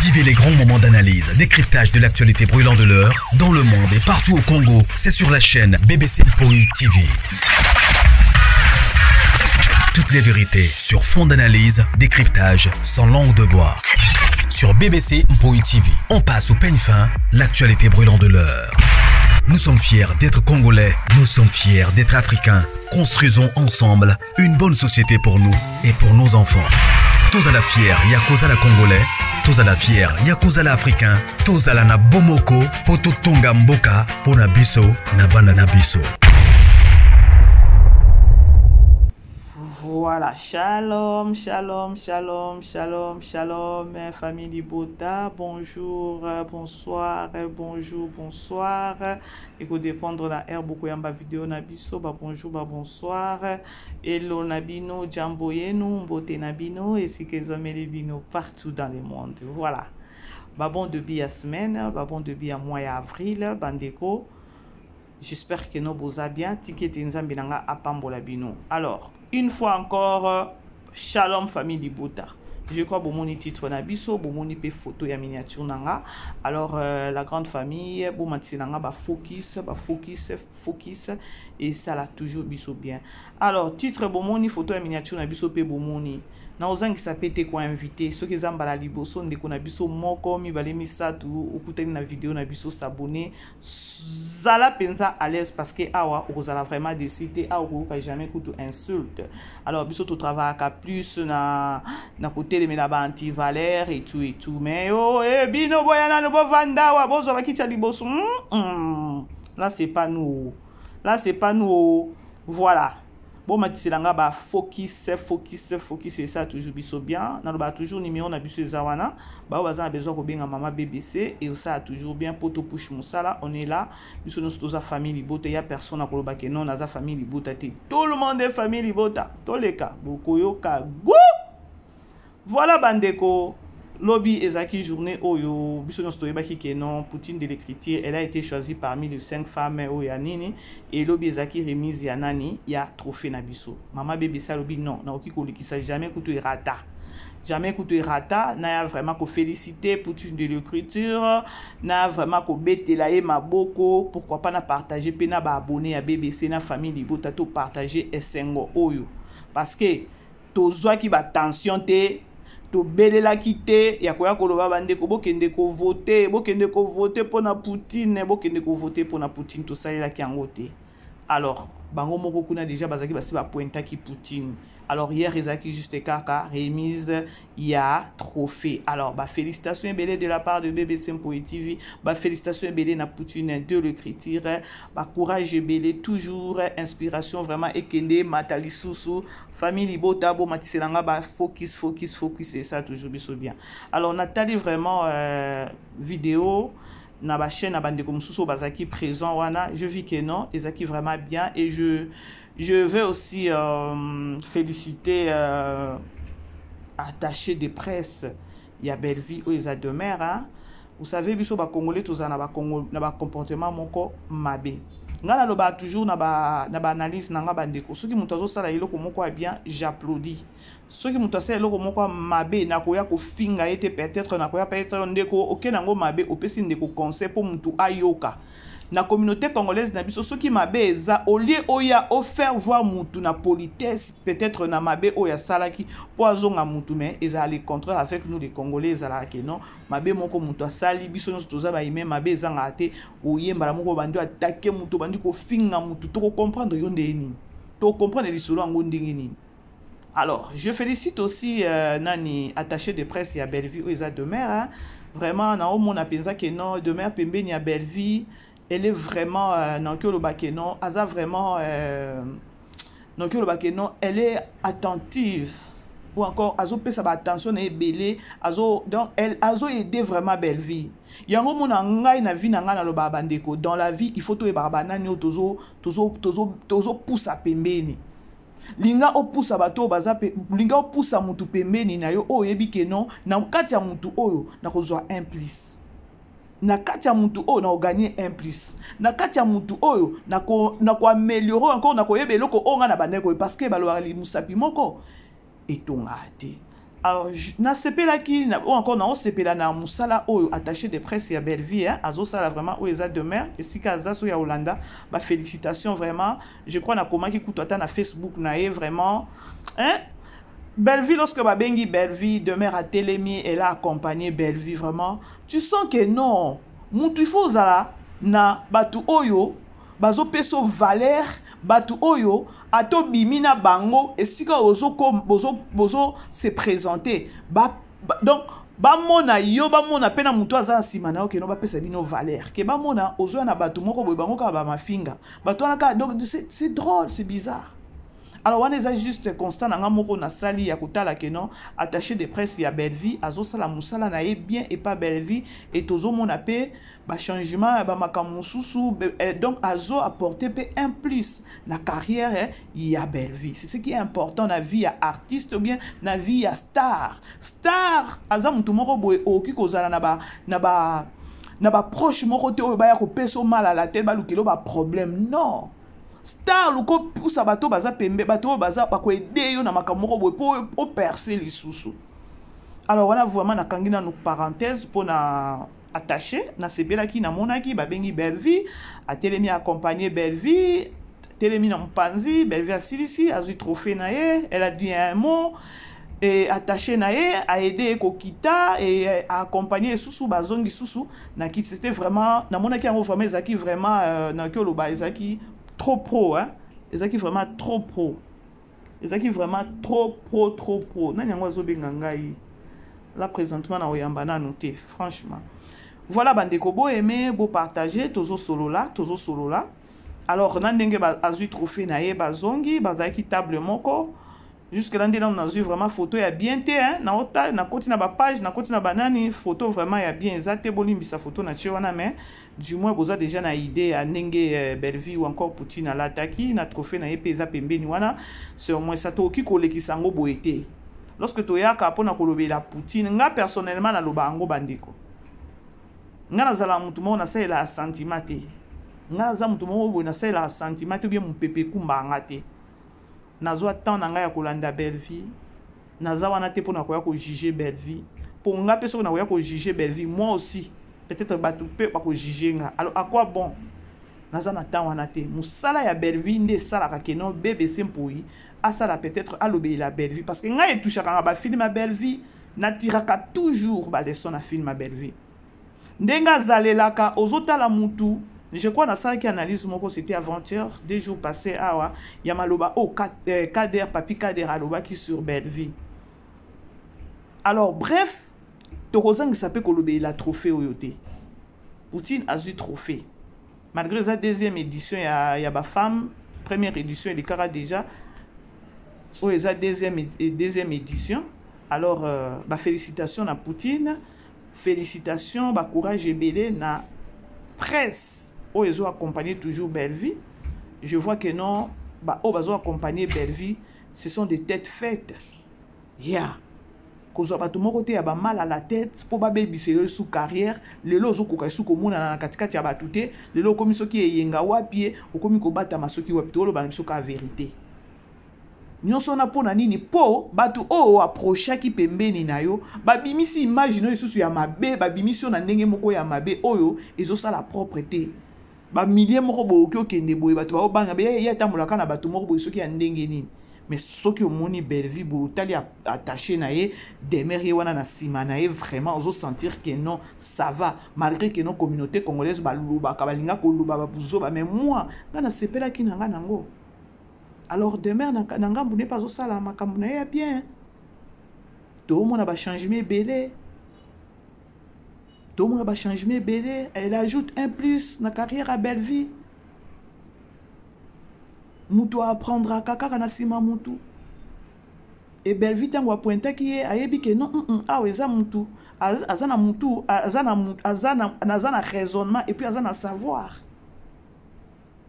Vivez les grands moments d'analyse, décryptage de l'actualité brûlante de l'heure, dans le monde et partout au Congo. C'est sur la chaîne BBC Mpoï TV. Toutes les vérités sur fond d'analyse, décryptage sans langue de bois. Sur BBC Mpoï TV, on passe au peigne fin, l'actualité brûlante de l'heure. Nous sommes fiers d'être Congolais, nous sommes fiers d'être Africains. Construisons ensemble une bonne société pour nous et pour nos enfants. Tous à la fière, Yakozala Congolais. Tous à la fière, Yakozala Africain. Tous à la na bomoko, poto tonga mboka, pona biso, na banda na biso. Voilà, shalom, shalom, shalom, shalom, shalom, famille Libota, bonjour, bonsoir, bonjour, bonsoir. Et qu'on dépendre la air beaucoup yamba vidéo nabiso, bonjour, bonsoir. Hello nabino, jamboyeno, mbote nabino, et si que les les bino partout dans le monde. Voilà. Bon depuis la semaine, bon depuis le mois d'avril, bandeko. J'espère que nous boza bien. Ticket nzambi nanga apambola bino. Alors, une fois encore, shalom famille Libota. Je crois que mon titre na biso, mon pe photo ya miniature nanga. Alors la grande famille, bon matisi nanga ba focus, et ça l'a toujours biso bien. Alors titre bon photo ya miniature na biso pe bomoni. Na ozangi sa pete ko invité ceux qui zamba la liboso ndeko na biso moko mi bale misatu okutani na vidéo na biso s'abonner zala penza à l'aise parce que awa okozala vraiment de citer awa ko jamais kutu insulte. Alors biso to travail ka plus na côté les menaba anti-valère et tout mais oh bino boyana no bovanda wa bozo bakicha liboso là c'est pas nous voilà. Bon matisi langa ba focus et ça toujours biso bien na ba toujours numéro na biso zawana ba baza besoin ko benga mama BBC et ça toujours bien poto push musala on est là biso nous tous famille Libota ya personne na koloba ke non na za famille Libota te tout le monde est famille Libota tous les cas bokoyo ka go voilà bandeko lobby ezaki journée oyo biso no story baki ke non Poutine de l'écriture elle a été choisie parmi les 5 femmes oyanini et lobby ezaki remise ya nani ya trophée na biso mama bébé ça lobby non na oki kolikisa jamais kutu irata na ya vraiment ko féliciter Poutine de l'écriture na vraiment ko betela ye maboko pourquoi pas na partager pe na ba abonné ya BBC na famille Libota to partager esengo oyo parce que tozwa ki ba tension te to belela kite ya koya koloba bandeko bokende ko voter pona Poutine to salela ki yango te alors bango moko kuna déjà bazaki basi ba pointa ki Poutine alors hier ezaki juste kaka remise ya trophée alors ba félicitations belé de la part de BBC Mpoï TV ba félicitations belé na Poutine de l'écriture ba courage belé toujours inspiration vraiment ekende matali susu famille Libota bo matiselanga ba focus et ça toujours biso bien alors Nathalie vraiment vidéo na ba chaîne na bande comme susu bazaki présent wana je vis que non ezaki vraiment bien et je veux aussi féliciter attaché de presse il y a Belleville où ils a demeure hein? Vous savez biso ba congolais tous na ba comportement moko mabe ngana loba toujours na ba analyse nanga bandeko soki mutu azosala eloko moko bien j'applaudis soki mutu asala eloko moko mabe na koya ko finga ete peut-être na koya peut-être ndeko okenango mabe opesi ndeko conseil pour mutu ayoka na communauté congolaise na biso soki mabe eza au lieu oya offert voir mutu na politesse peut-être na mabe oya salaki po azonga mutu mais eza le contraire avec nous les congolais ezala ke non mabe moko mutu asali biso nyonso toza ba ime mabe ezanga te oyembala moko bandi attaquer mutu bandi ko finga mutu to comprendre yo ndeni to comprendre lisolo ngo ndenge nini. Alors je félicite aussi nani attaché de presse ya Belleville où eza demeure hein? Vraiment na o mona penza ke non demeure pembeni ya Belleville elle est vraiment elle est attentive ou encore azo pesa ba attention na ebele donc elle azo aider vraiment Belleville yango mona ngai na vie na nga na loba bandeko dans la vie il faut to e barabana ni tozo poussa pembeni linga opusa bato baza linga opusa mutu pembeni na yo oyebi ke non na kati ya mutu oyo na kozwa implice na kati ya mutu oyo na gagner 1+, na kati ya mutu oyo na ko améliorer encore na ko yebeloko onga na bandeko parce que balwa li musapi moko etonga te Alors, na sepela qui ou encore na sepela na musala o attaché de presse ya Belleville hein, azo sala vraiment o eza de mer et si kaza so ya Hollanda, bah félicitations vraiment. Je crois na comment qui coûte na Facebook na e vraiment hein. Belleville, lorsque ba bengi Belleville de mer à Télémi, elle a accompagné Belleville vraiment. Tu sens que non, mutu il faut zala na batu oyo bazo peso valeur batu oyo ato bimina bango et si ka bozo se présenter donc ba mona yo ba mona pena mutu aza nsima na ok no ba pesa bino valeur ke ba mona ozo na batu moko boy bango ka ba mafinga batu na ka donc c'est drôle, c'est bizarre. Alors on est juste constant na moko na sali ya kutala ke non attaché de presse ya Belleville azo sala musala na e bien et pas Belleville et tozo mona pe ba changement ba makamususu donc azo apporter pe un plus na carrière ya Belleville. C'est ce qui est important na vie ya artiste ou bien na vie ya star aza mutu moko boy oki kozala na ba proche moko te o ba ya ko peso mal à la tête ba lukelo ba problème non. Star luko pousa bato baza pembe bato baza pa ko aider yo na makamoko boy pour percer les sous. Alors voilà vraiment na kangina no parenthèse pour na attaché na sebela ki na monaki ba bengi Belleville a Télémi accompagné Belleville Télémi na mpanzi Belleville a silisi a eu trophée na ye elle a dit un mot et attaché na ye a aidé kokita et a accompagné susu bazongi susu na ki c'était vraiment na monaki en vraiment ezaki vraiment na ki loba ezaki trop pro hein ezaki vraiment trop pro ezaki vraiment trop pro nani yango azobenga ngai là présentement na oyamba na noté franchement. Voilà bandeko bo aimer bo partager tozo solo là alors na ndenge ba azu trophée na ye bazongi bazaki table moko jusque là ndena on a vu vraiment photo ya bien te hein na ota na koti na ba page na koti na banani photo vraiment ya bien ezate bolimbisa photo na chiwana mais du moins boza déjà na idée à ndenge Belleville ou encore Poutine la taki na trophée na ye peza pembeni wana sur moi ça to ki kolekisa ngo boete lorsque to yaka pona kolobela Poutine nga personnellement na lobango bandeko nga nazala mutu mo na sala sentiment te nga za mutu mo bo na sala sentiment te bien mupepe kumbanga te nazo attend na nga ya kolanda Belleville naza wana te pona koya ko juger Belleville pour nga peso na koya ko juger Belleville moi aussi peut-être batu pe pa ko juger nga alors à quoi bon naza na temps wana te musala ya Belleville nde sala ka kenon BBC mpoi asala peut-être alobe la Belleville parce que nga etouchaka ba film à Belleville na tiraka toujours ba leçon na film à Belleville ndenga zalelaka ozotala mutu. Je crois que dans qui analyse moko c'était avant-hier 2 jours passés awa ya maloba o Kader papi Kader aloba qui sur Belleville. Alors bref tokozang s'appelle kolobe la trophée oyote Poutine a eu trophée malgré sa deuxième édition ya ba femme première édition il est déjà o eza deuxième édition alors ba félicitations à Poutine félicitations ba courage ebele na presse. Ils ont accompagné toujours Belleville. Je vois que non, ils ont accompagné Belleville. Ce sont des têtes faites. Yeah. Quand on a tout le monde a mal à la tête, pour pas baby c'est sous carrière. Les lots ont sous commune na katika tia batute. Les lots comme ceux qui est yenga wapi, ou comme ko bata masoki wapi to lo ba biso ka vérité. Nyonso na pona nini po batu o approcha ki pembeni na yo babimisi image no isusu ya mabe babimisi na ndenge moko ya mabe oyo ezosa la propreté. Ba milliers moko boki okende boye batu ba obanga be ya tamulaka na batu moko boye soki ya ndenge nini mais soki omoni Belleville bo tali attaché na ye demeure wana na sima na ye vraiment ozo sentir que non ça va malgré que non communauté congolaise ba luba ka balinga ko luba ba buzo ba mais moi na sepela ki nanga nango alors demeure na ngambu ne pas au sala makambu na ye bien to mona ba changement belé. Donc, on va changer belé. Elle ajoute un plus dans la carrière à Belleville. Moutou apprendre à kaka na sima moutou. Et Belleville tant wa pointer qui est ayebi que non ah ouais ça moutou azana moutou azana raisonnement et puis azana savoir.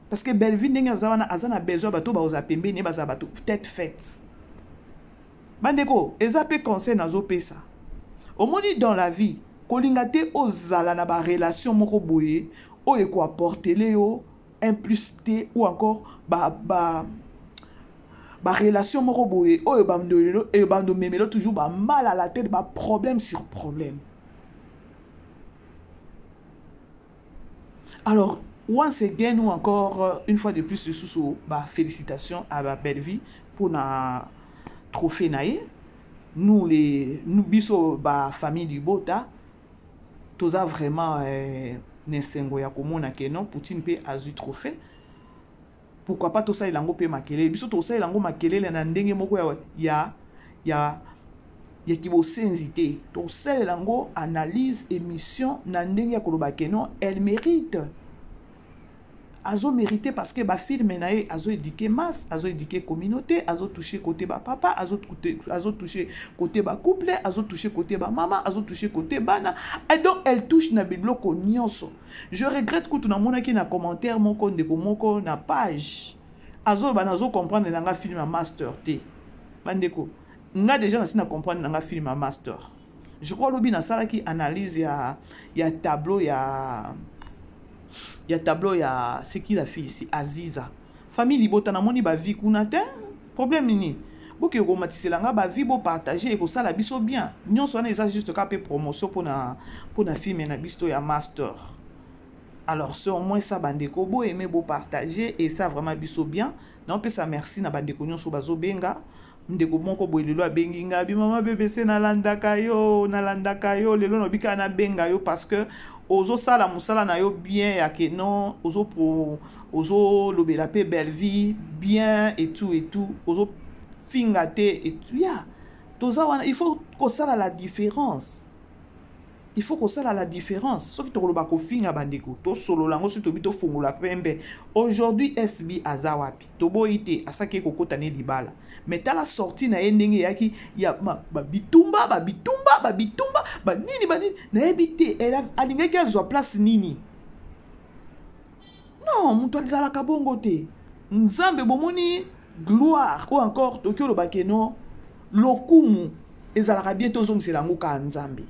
Parce que Belleville n'enga azana besoin bato ba ozapembe ne baza bato tête faite. Bandeko ezape conseil nazo pesa. Au moins dans la vie kolingate ozala na ba relation moko boye o eko apporter leo un plus T ou encore ba ba relation moko boye oyo bamdolelo et bamdomemelo toujours ba mal à la tête, ba problème sur problème. Alors once again ou encore une fois de plus sous ba félicitations à ba belle vie pour na trophée naïe. Nous biso ba famille du Bota toza vraiment nesengo ya komona ke non Poutine pe azu trophée. Pourquoi pas tout ça ilango pe makele biso to ça ilango makele na ndenge moko ya ki bo senzité to ça ilango analyse émission na ndenge ya koloba ke non elle mérite. Azo mérité parce que ba film nae azo éduquer masse, azo éduquer communauté, azo toucher côté ba papa, azo toucher côté ba couple, azo toucher côté ba maman, azo toucher côté bana. Et donc elle touche na bibloko nyonso. Je regrette que tout na mona ki na commentaire moko ndeko moko na page. Azo banazo comprendre na nga film a master T. Bandeko, nga déjà na comprendre na nga film a master. Je crois lobi na sala ki analyse ya tableau il y a tableau, il y a c'est qui la fille ici Aziza. Famille libota na moni ba vie kuna te problème nini. Boke ko matise langa ba vie bo partager ko sala biso bien. Nyon so na juste capé promotion pour na film na bisto ya master. Alors c'est au moins ça bandeko bo aimer bo partager et ça vraiment biso bien. Non pe ça merci na bandeko nyon so bazo benga. Ndeko moko boyelelo abengi nga bi mama BBC nalandaka yo lelo no bika na benga yo parce que ozo sala musala na yo bien ya ke non ozo lobela pe belle vie bien et tout ozo fingate et tout ya toza wana il faut ko sala la différence. Il faut qu'on sache la différence. Ce qui te roule bako finga bandeko. To solo lango si to bito fungula pembe. Aujourd'hui SB azawapi. Tobo ite asake koko tane libala. Mais ta la sortie na endenge yaki ya ba bitumba ba nini na ebite elle alinga ki azwa place nini. Non, muto alizala kabongo te. Nzambe bomoni gloire ou encore tokyo lo bakeno lokumu ezalaka bientôt zongisela ngoka nzambe.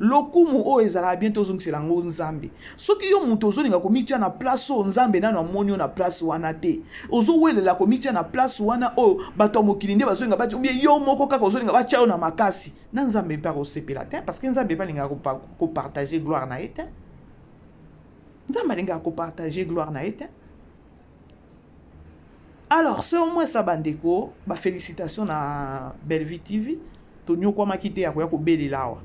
Lokumu o ezala bientôt zongisela ngo nzambe. Soki yo muto ozolinga komitia na place o nzambe nano amoni na place wana te. Ozo welela komitia na place wana o bato mokili nde bazolinga bati ou bien yo moko kaka ozolinga batia na makasi. Na nzambe pa ko sepela te parce que nzambe pa linga ko partager gloire na ete. Nzambe linga ko partager gloire na ete. Alors, c'est au moins ça bandeko, ba félicitations na Bellevue TV. Tonyo kwa makite ya ko belelawa.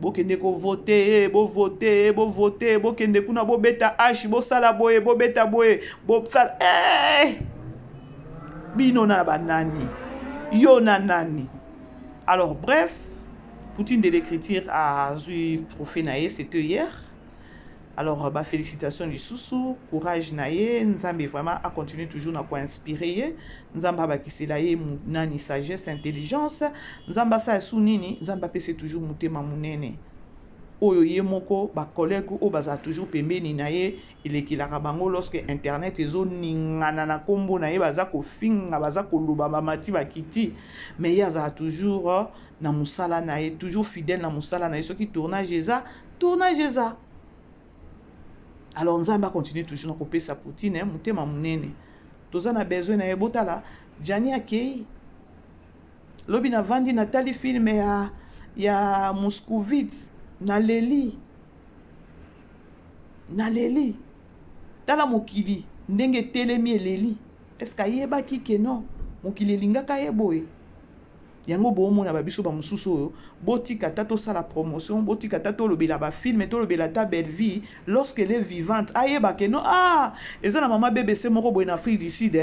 Bokende ko voter, bo voter, bokende kuna bo beta H, bo sala boye, bo beta boye, bo sala bino na banani. Yo na nani. Alors bref, Poutine de l'écriture a eu trophée naé, c'était hier. Alors bah félicitations du Soussou, courage naé, nzambe vraiment a continué toujours na quoi inspirer. Nzamba ba kiselaye nani sagesse, intelligence. Nzamba sa sunini, nzamba pese toujours mutema munene. Oyo ye moko ba collègue o baza toujours pembeni naye elekilaka bango lorsque internet ezo ningana na kombo naye baza ko finga baza ko luba ba mati ba kiti mais yaza toujours na musala naye toujours fidèle na musala naye soki tournage eza. Alors nzamba continue toujours na kopesa Poutine mutema munene. Toza na besoin na ebotala Jani akei lobi na vandi natali film ya Moscovite na leli tala mokili ndenge telemi eleli est-ce kayeba ki non mokili lingaka yeboye yango bomona ba biso ba mususu oyo botika tato sala promotion botika tato lobela ba film to lobela ta belle vie lorsque elle est vivante ayeba ke non eza na mama BBC moko boye na Afrique du Sud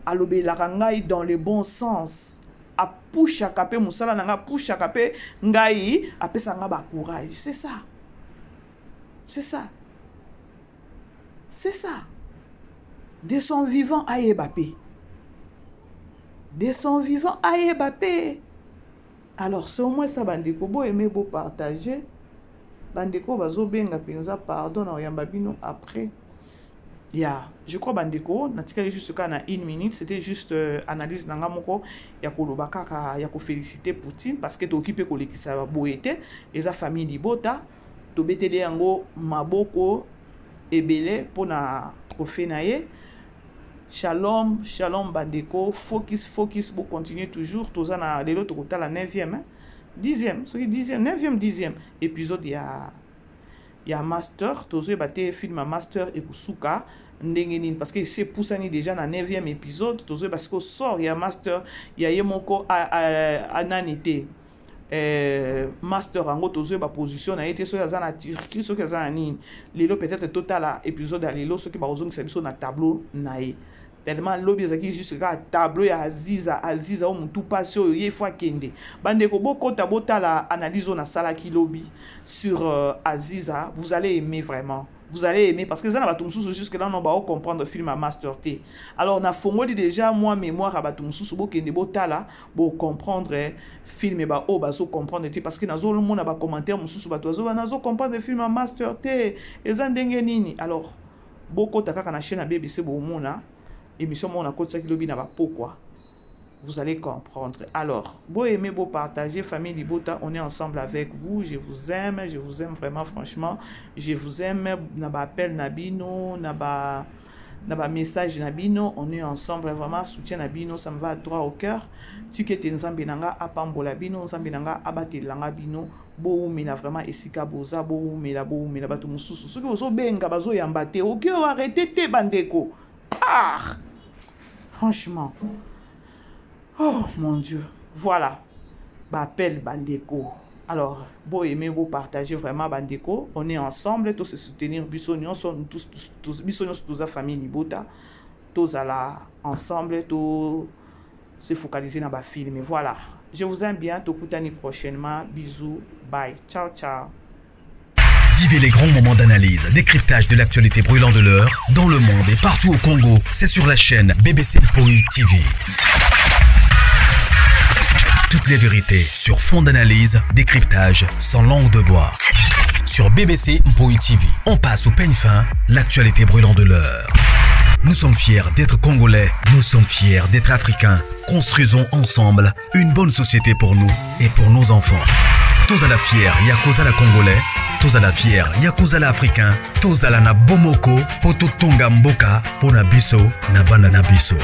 alobela ngai dans le bon sens a pusha kapé musala nanga pusha kapé ngai apesa nga ba courage. C'est ça de son vivant ayebapé alors c'est au moins ça bandeko bo aimer bo partager bandeko bazo benga penza pardon na yamba bino après. Je crois bandeko natika juste ka na 1 minute, c'était juste analyse nanga moko ya koloba kaka ya ko féliciter Poutine parce que to occupé ko lekisa boete eza famille libota to betele yango maboko ebele pona trophée na ye Shalom, shalom bandeko, focus, vous continuez toujours. Tous en les autres côté la 9e, 10e, ce qui 10e, 9e, 10e épisode il y a master, tous les battés film master et kusuka ndengenin parce que c'est poussani déjà dans 9e épisode, tous les parce que sort il y a master, il y a yemoko ananité. Master en gros tous ba position a été sur la Turquie, sur la nini. Lelo peut-être total épisode à lelo ce qui va ozong c'est na tableau nae. Tellement lobby ezaki juste ka tableau ya Aziza o mutu passe o ye fois kende bandeko boko tabota la analyse na sala ki lobby sur Aziza, vous allez aimer vraiment, vous allez aimer parce que ça na batumsusu jusque là on va comprendre film à master T. Alors na fongoli déjà moi mémoire à batumsusu bo kende botala bo comprendre film ba o bazo comprendre T parce que nazo le monde ba commentaire mususu batozo nazo comprendre film à master T ezandenge nini. Alors boko takaka na chaîne BBC bo mona émission mon a côté qui lobby n'a pas pourquoi vous allez comprendre. Alors beau aimer beau partager famille Libota, on est ensemble avec vous, je vous aime vraiment franchement, je vous aime. N'a pas appel Nabino, n'a pas message Nabino, on est ensemble vraiment, soutien Nabino, ça me va droit au cœur. Tu que t'es nzambe nanga apambola bino, nzambe nanga abate langa bino, bo mena vraiment esika boza, bo mena bato mususu ce que ozo benga bazo yambate, OK, arrêtez te bandeko. Ah, franchement, oh mon Dieu, voilà, appel bandeko. Alors, beau aimer, beau partager vraiment bandeko. On est ensemble, tous se soutenir, bisognon, sont tous bisognon, tous la famille Libota, tous à la ensemble, tous se focaliser dans ma film. Mais voilà, je vous aime bien, tout coutani prochainement, bisous, bye, ciao ciao. Vivez les grands moments d'analyse, décryptage de l'actualité brûlante de l'heure, dans le monde et partout au Congo. C'est sur la chaîne BBC Mpoï TV. Toutes les vérités sur fond d'analyse, décryptage sans langue de bois. Sur BBC Mpoï TV, on passe au peigne fin, l'actualité brûlante de l'heure. Nous sommes fiers d'être Congolais, nous sommes fiers d'être Africains. Construisons ensemble une bonne société pour nous et pour nos enfants. Tous à la fière, Yakoza la Congolais. Tous à la fière, Yakuza la africain, tous à la na bomoko, poto tonga mboka, pona biso, na banda na biso.